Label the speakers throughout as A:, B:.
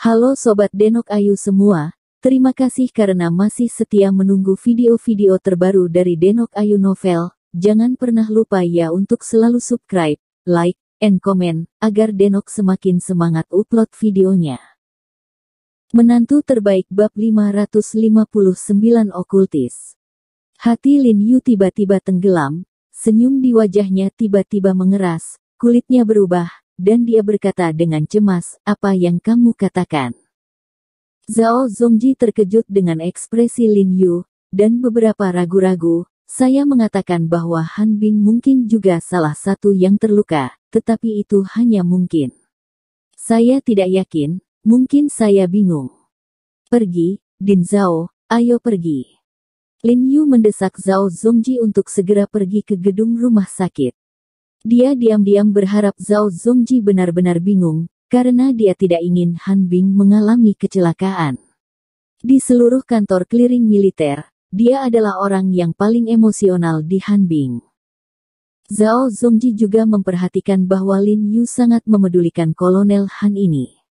A: Halo Sobat Denok Ayu semua, terima kasih karena masih setia menunggu video-video terbaru dari Denok Ayu Novel. Jangan pernah lupa ya untuk selalu subscribe, like, and comment, agar Denok semakin semangat upload videonya. Menantu terbaik bab 559 Okultis. Hati Lin Yu tiba-tiba tenggelam, senyum di wajahnya tiba-tiba mengeras, kulitnya berubah, dan dia berkata dengan cemas, "Apa yang kamu katakan?" Zhao Zongji terkejut dengan ekspresi Lin Yu, dan beberapa ragu-ragu. "Saya mengatakan bahwa Han Bing mungkin juga salah satu yang terluka, tetapi itu hanya mungkin. Saya tidak yakin, mungkin saya bingung." "Pergi, Din Zhao, ayo pergi." Lin Yu mendesak Zhao Zongji untuk segera pergi ke gedung rumah sakit. Dia diam-diam berharap Zhao Zongji benar-benar bingung, karena dia tidak ingin Han Bing mengalami kecelakaan. Di seluruh kantor clearing militer, dia adalah orang yang paling emosional di Han Bing. Zhao Zongji juga memperhatikan bahwa Lin Yu sangat memedulikan Kolonel Han ini.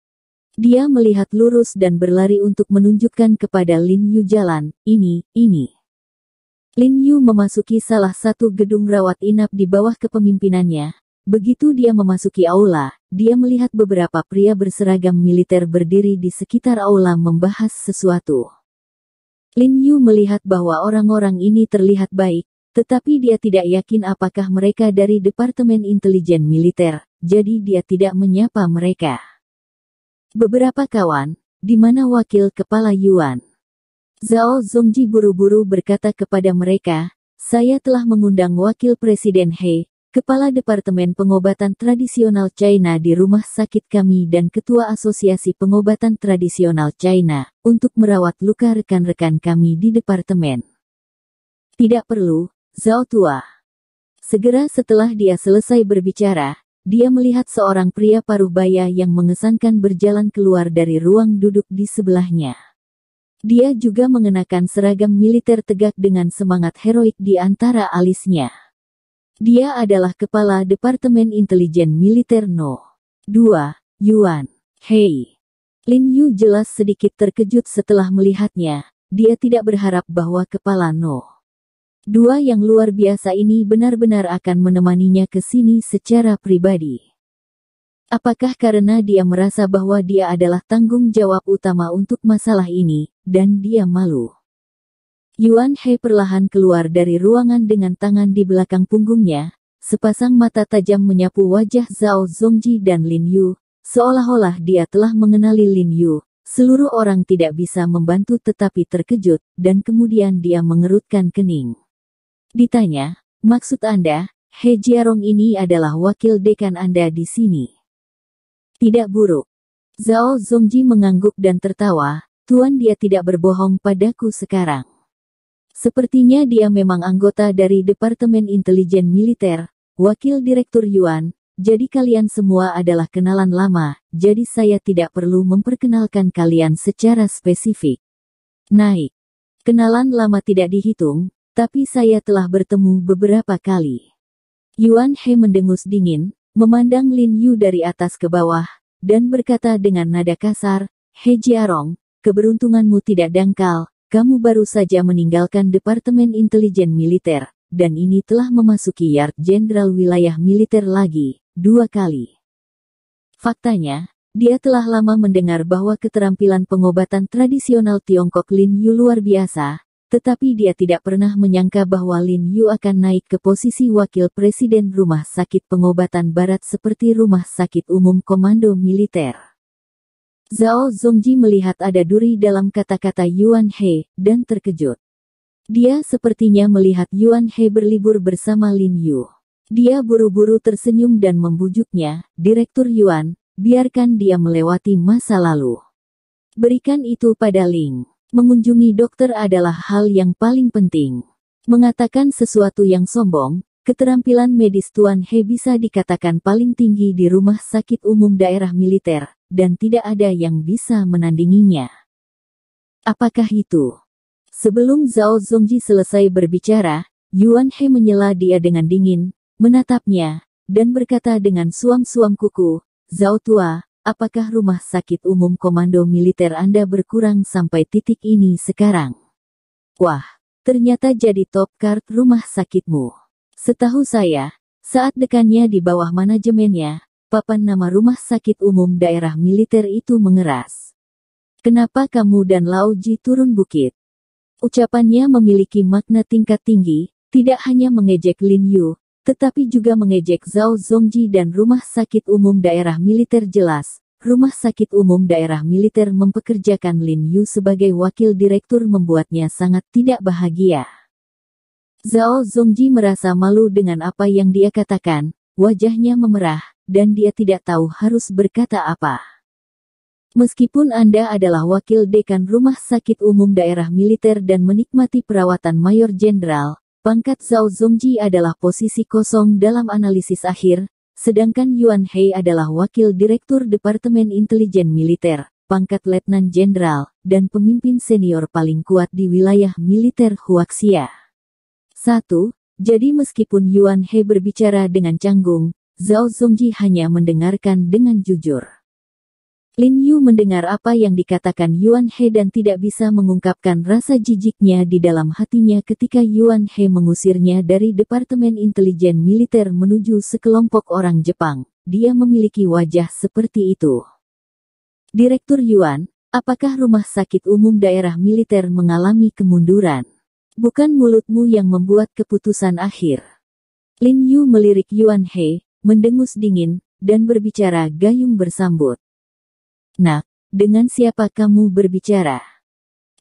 A: Dia melihat lurus dan berlari untuk menunjukkan kepada Lin Yu jalan, ini. Lin Yu memasuki salah satu gedung rawat inap di bawah kepemimpinannya. Begitu dia memasuki aula, dia melihat beberapa pria berseragam militer berdiri di sekitar aula membahas sesuatu. Lin Yu melihat bahwa orang-orang ini terlihat baik, tetapi dia tidak yakin apakah mereka dari Departemen Intelijen Militer, jadi dia tidak menyapa mereka. "Beberapa kawan, di mana wakil kepala Yuan?" Zhao Zongji buru-buru berkata kepada mereka, "Saya telah mengundang Wakil Presiden He, Kepala Departemen Pengobatan Tradisional China di rumah sakit kami dan Ketua Asosiasi Pengobatan Tradisional China, untuk merawat luka rekan-rekan kami di departemen." "Tidak perlu, Zhao Tua." Segera setelah dia selesai berbicara, dia melihat seorang pria paruh baya yang mengesankan berjalan keluar dari ruang duduk di sebelahnya. Dia juga mengenakan seragam militer tegak dengan semangat heroik di antara alisnya. Dia adalah Kepala Departemen Intelijen Militer No. 2, Yuan He. Lin Yu jelas sedikit terkejut setelah melihatnya. Dia tidak berharap bahwa Kepala No. 2 yang luar biasa ini benar-benar akan menemaninya ke sini secara pribadi. Apakah karena dia merasa bahwa dia adalah tanggung jawab utama untuk masalah ini, dan dia malu? Yuan He perlahan keluar dari ruangan dengan tangan di belakang punggungnya, sepasang mata tajam menyapu wajah Zhao Zongji dan Lin Yu, seolah-olah dia telah mengenali Lin Yu. Seluruh orang tidak bisa membantu tetapi terkejut, dan kemudian dia mengerutkan kening. Ditanya, "Maksud Anda, He Jiarong ini adalah wakil dekan Anda di sini?" "Tidak buruk." Zhao Zongji mengangguk dan tertawa, "Tuan, dia tidak berbohong padaku sekarang. Sepertinya dia memang anggota dari Departemen Intelijen Militer, wakil Direktur Yuan, jadi kalian semua adalah kenalan lama, jadi saya tidak perlu memperkenalkan kalian secara spesifik." "Naik. Kenalan lama tidak dihitung, tapi saya telah bertemu beberapa kali." Yuan He mendengus dingin, memandang Lin Yu dari atas ke bawah, dan berkata dengan nada kasar, "He Jiarong, keberuntunganmu tidak dangkal, kamu baru saja meninggalkan Departemen Intelijen Militer, dan ini telah memasuki Yard Jenderal Wilayah Militer lagi, 2 kali. Faktanya, dia telah lama mendengar bahwa keterampilan pengobatan tradisional Tiongkok Lin Yu luar biasa, tetapi dia tidak pernah menyangka bahwa Lin Yu akan naik ke posisi wakil presiden rumah sakit pengobatan barat seperti Rumah Sakit Umum Komando Militer. Zhao Zongji melihat ada duri dalam kata-kata Yuan He, dan terkejut. Dia sepertinya melihat Yuan He berlibur bersama Lin Yu. Dia buru-buru tersenyum dan membujuknya, "Direktur Yuan, biarkan dia melewati masa lalu. Berikan itu pada Ling. Mengunjungi dokter adalah hal yang paling penting." Mengatakan sesuatu yang sombong, keterampilan medis Tuan He bisa dikatakan paling tinggi di rumah sakit umum daerah militer, dan tidak ada yang bisa menandinginya. "Apakah itu?" Sebelum Zhao Zongji selesai berbicara, Yuan He menyela dia dengan dingin, menatapnya, dan berkata dengan suam-suam kuku, "Zhao Tua, apakah rumah sakit umum komando militer Anda berkurang sampai titik ini sekarang? Wah, ternyata jadi top card rumah sakitmu. Setahu saya, saat dekannya di bawah manajemennya, papan nama rumah sakit umum daerah militer itu mengeras. Kenapa kamu dan Lauji turun bukit? Ucapannya memiliki makna tingkat tinggi, tidak hanya mengejek Lin Yu, tetapi juga mengejek Zhao Zongji dan rumah sakit umum daerah militer jelas. Rumah sakit umum daerah militer mempekerjakan Lin Yu sebagai wakil direktur membuatnya sangat tidak bahagia. Zhao Zongji merasa malu dengan apa yang dia katakan, wajahnya memerah, dan dia tidak tahu harus berkata apa. Meskipun Anda adalah wakil dekan rumah sakit umum daerah militer dan menikmati perawatan mayor jenderal, pangkat Zhao Zongji adalah posisi kosong dalam analisis akhir, sedangkan Yuan He adalah wakil direktur Departemen Intelijen Militer, pangkat letnan jenderal, dan pemimpin senior paling kuat di wilayah militer Huaxia. 1. Jadi meskipun Yuan He berbicara dengan canggung, Zhao Zongji hanya mendengarkan dengan jujur. Lin Yu mendengar apa yang dikatakan Yuan He dan tidak bisa mengungkapkan rasa jijiknya di dalam hatinya ketika Yuan He mengusirnya dari Departemen Intelijen Militer menuju sekelompok orang Jepang. Dia memiliki wajah seperti itu. Direktur Yuan, apakah rumah sakit umum daerah militer mengalami kemunduran? Bukan mulutmu yang membuat keputusan akhir. Lin Yu melirik Yuan He, mendengus dingin, dan berbicara gayung bersambut. Nak, dengan siapa kamu berbicara?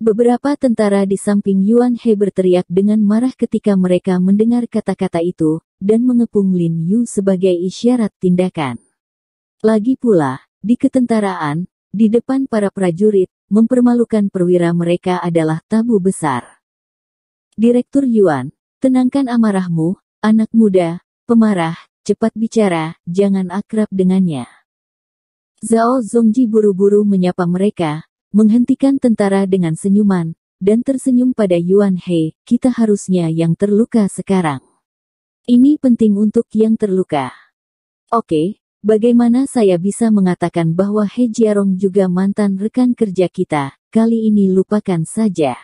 A: Beberapa tentara di samping Yuan He berteriak dengan marah ketika mereka mendengar kata-kata itu, dan mengepung Lin Yu sebagai isyarat tindakan. Lagi pula, di ketentaraan, di depan para prajurit, mempermalukan perwira mereka adalah tabu besar. Direktur Yuan, tenangkan amarahmu, anak muda, pemarah, cepat bicara, jangan akrab dengannya. Zhao Zongji buru-buru menyapa mereka, menghentikan tentara dengan senyuman, dan tersenyum pada Yuan He, kita harusnya yang terluka sekarang. Ini penting untuk yang terluka. Oke, bagaimana saya bisa mengatakan bahwa He Jiarong juga mantan rekan kerja kita, kali ini lupakan saja.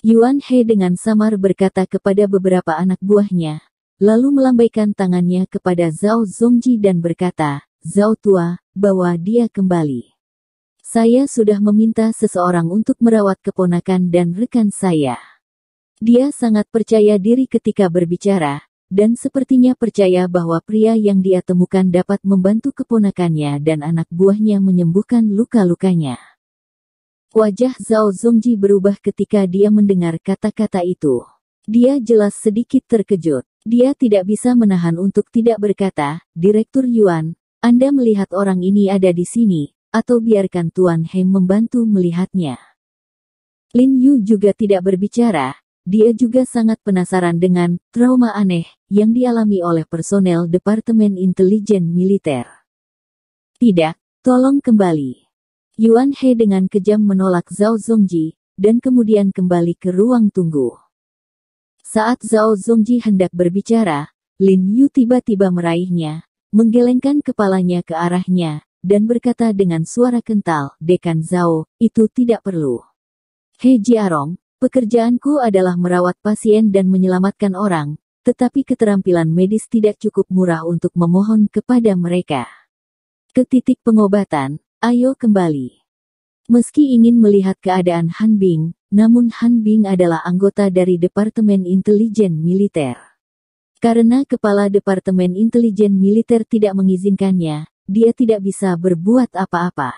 A: Yuan He dengan samar berkata kepada beberapa anak buahnya, lalu melambaikan tangannya kepada Zhao Zongji dan berkata, Zhao tua, bawa dia kembali. Saya sudah meminta seseorang untuk merawat keponakan dan rekan saya. Dia sangat percaya diri ketika berbicara, dan sepertinya percaya bahwa pria yang dia temukan dapat membantu keponakannya dan anak buahnya menyembuhkan luka-lukanya. Wajah Zhao Zongji berubah ketika dia mendengar kata-kata itu. Dia jelas sedikit terkejut. Dia tidak bisa menahan untuk tidak berkata, Direktur Yuan, Anda melihat orang ini ada di sini, atau biarkan Tuan He membantu melihatnya. Lin Yu juga tidak berbicara, dia juga sangat penasaran dengan trauma aneh yang dialami oleh personel Departemen Intelijen Militer. Tidak, tolong kembali. Yuan He dengan kejam menolak Zhao Zongji, dan kemudian kembali ke ruang tunggu. Saat Zhao Zongji hendak berbicara, Lin Yu tiba-tiba meraihnya, menggelengkan kepalanya ke arahnya, dan berkata dengan suara kental, Dekan Zhao, itu tidak perlu. He Jiarong, pekerjaanku adalah merawat pasien dan menyelamatkan orang, tetapi keterampilan medis tidak cukup murah untuk memohon kepada mereka. Ke titik pengobatan, ayo kembali. Meski ingin melihat keadaan Han Bing, namun Han Bing adalah anggota dari Departemen Intelijen Militer. Karena Kepala Departemen Intelijen Militer tidak mengizinkannya, dia tidak bisa berbuat apa-apa.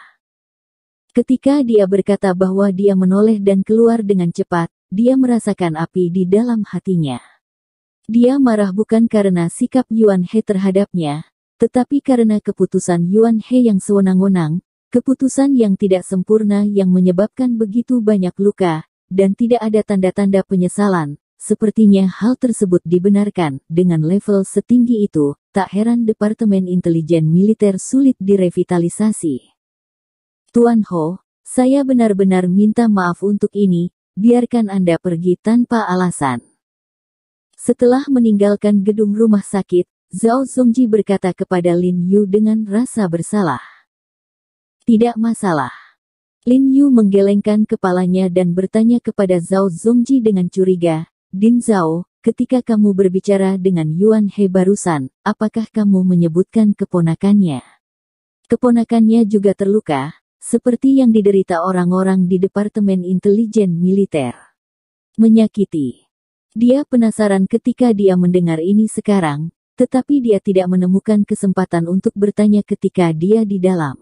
A: Ketika dia berkata bahwa dia menoleh dan keluar dengan cepat, dia merasakan api di dalam hatinya. Dia marah bukan karena sikap Yuan He terhadapnya, tetapi karena keputusan Yuan He yang sewenang-wenang, keputusan yang tidak sempurna yang menyebabkan begitu banyak luka, dan tidak ada tanda-tanda penyesalan. Sepertinya hal tersebut dibenarkan. Dengan level setinggi itu, tak heran Departemen Intelijen Militer sulit direvitalisasi. Tuan Ho, saya benar-benar minta maaf untuk ini, biarkan Anda pergi tanpa alasan. Setelah meninggalkan gedung rumah sakit, Zhao Zongji berkata kepada Lin Yu dengan rasa bersalah. Tidak masalah. Lin Yu menggelengkan kepalanya dan bertanya kepada Zhao Zongji dengan curiga, Din Zhao, ketika kamu berbicara dengan Yuan He barusan, apakah kamu menyebutkan keponakannya? Keponakannya juga terluka, seperti yang diderita orang-orang di Departemen Intelijen Militer. Menyakiti. Dia penasaran ketika dia mendengar ini sekarang, tetapi dia tidak menemukan kesempatan untuk bertanya ketika dia di dalam.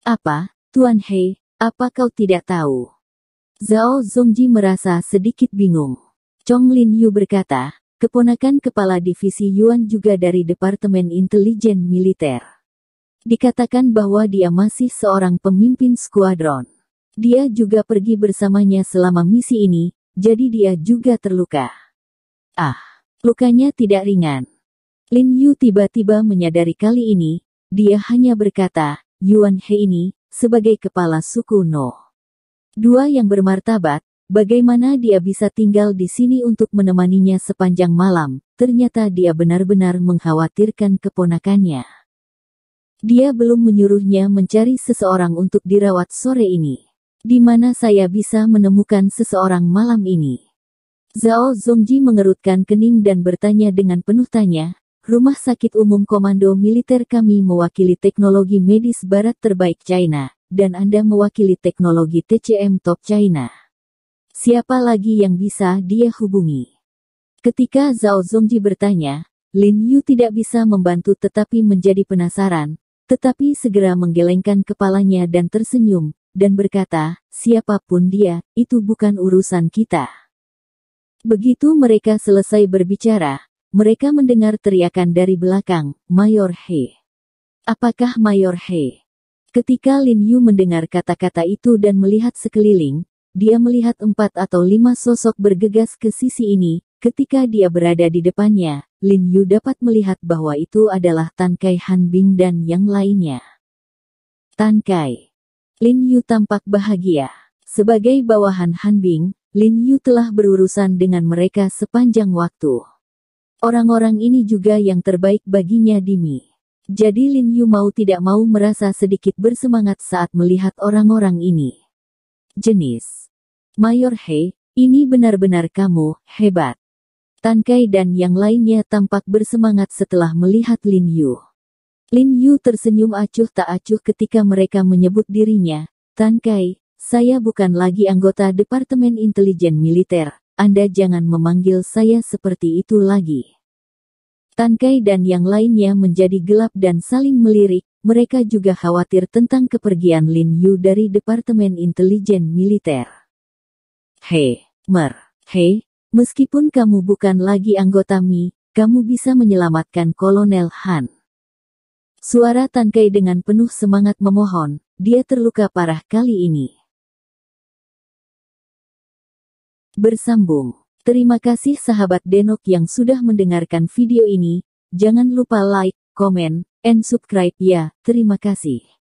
A: Apa, Tuan He, apa kau tidak tahu? Zhao Zongji merasa sedikit bingung. Chong Lin Yu berkata, keponakan kepala divisi Yuan juga dari Departemen Intelijen Militer. Dikatakan bahwa dia masih seorang pemimpin skuadron. Dia juga pergi bersamanya selama misi ini, jadi dia juga terluka. Ah, lukanya tidak ringan. Lin Yu tiba-tiba menyadari kali ini, dia hanya berkata, Yuan He ini, sebagai kepala suku No. Dua yang bermartabat, bagaimana dia bisa tinggal di sini untuk menemaninya sepanjang malam? Ternyata dia benar-benar mengkhawatirkan keponakannya. Dia belum menyuruhnya mencari seseorang untuk dirawat sore ini. Di mana saya bisa menemukan seseorang malam ini? Zhao Zongji mengerutkan kening dan bertanya dengan penuh tanya, Rumah Sakit Umum Komando Militer kami mewakili teknologi medis barat terbaik China, dan Anda mewakili teknologi TCM top China. Siapa lagi yang bisa dia hubungi? Ketika Zhao Zongji bertanya, Lin Yu tidak bisa membantu tetapi menjadi penasaran, tetapi segera menggelengkan kepalanya dan tersenyum, dan berkata, siapapun dia, itu bukan urusan kita. Begitu mereka selesai berbicara, mereka mendengar teriakan dari belakang, Mayor He. Apakah Mayor He? Ketika Lin Yu mendengar kata-kata itu dan melihat sekeliling, dia melihat 4 atau 5 sosok bergegas ke sisi ini. Ketika dia berada di depannya, Lin Yu dapat melihat bahwa itu adalah Tan Kai Han Bing dan yang lainnya. Tan Kai. Lin Yu tampak bahagia. Sebagai bawahan Han Bing, Lin Yu telah berurusan dengan mereka sepanjang waktu. Orang-orang ini juga yang terbaik baginya di Mi. Jadi Lin Yu mau tidak mau merasa sedikit bersemangat saat melihat orang-orang ini. Jenis. Mayor He, ini benar-benar kamu, hebat. Tan Kai dan yang lainnya tampak bersemangat setelah melihat Lin Yu. Lin Yu tersenyum acuh tak acuh ketika mereka menyebut dirinya, Tan Kai, saya bukan lagi anggota Departemen Intelijen Militer. Anda jangan memanggil saya seperti itu lagi. Tan Kai dan yang lainnya menjadi gelap dan saling melirik, mereka juga khawatir tentang kepergian Lin Yu dari Departemen Intelijen Militer. Hei, Hei, meskipun kamu bukan lagi anggota Mi, kamu bisa menyelamatkan Kolonel Han. Suara Tan Kai dengan penuh semangat memohon, dia terluka parah kali ini. Bersambung. Terima kasih sahabat Denok yang sudah mendengarkan video ini. Jangan lupa like, comment, and subscribe ya. Terima kasih.